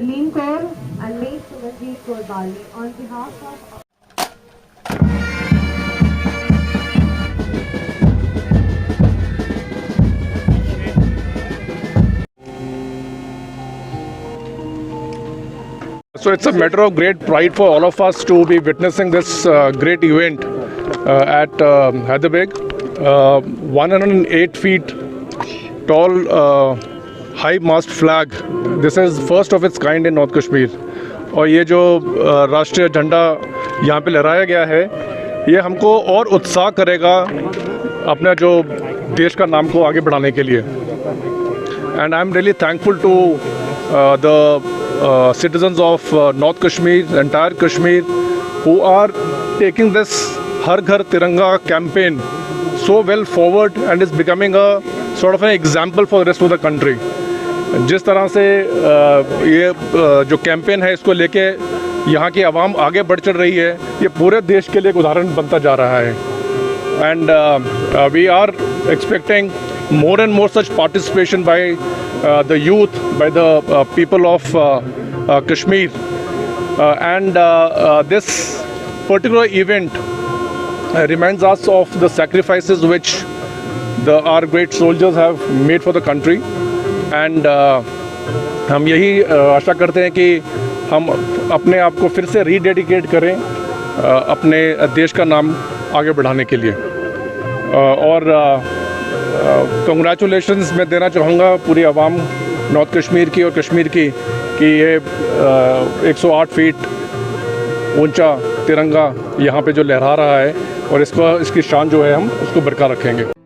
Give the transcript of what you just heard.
Lean Kaur and me, Sunajit Korbali, on behalf of So it's a matter of great pride for all of us to be witnessing this great event at Hyderabad. 108 feet tall high-mast flag. This is first of its kind in North Kashmir. और ये जो राष्ट्रीय झंडा यहाँ पे लहराया गया है, ये हमको और उत्साह करेगा अपने जो देश का नाम को आगे बढ़ाने के लिए. And I'm really thankful to the citizens of North Kashmir, entire Kashmir, who are taking this Har Ghar Tiranga campaign so well forward and is becoming a sort of an example for the rest of the country. जिस तरह से ये जो campaign है इसको लेके यहाँ की आवाम आगे बढ़ चल रही है, ये पूरे देश के लिए एक उदाहरण बनता जा रहा है. And we are expecting more and more such participation by the youth, by the people of Kashmir. And this particular event reminds us of the sacrifices which our great soldiers have made for the country. And हम यही आशा करते हैं कि हम अपने आप को फिर से रीडेडिकेट करें अपने देश का नाम आगे बढ़ाने के लिए. और कंग्रेचुलेशंस मैं देना चाहूँगा पूरी आवाम नॉर्थ कश्मीर की और कश्मीर की कि ये 108 फीट ऊंचा तिरंगा यहाँ पे जो लहरा रहा है और इसकी शान जो है हम उसको बरकरार रखेंगे.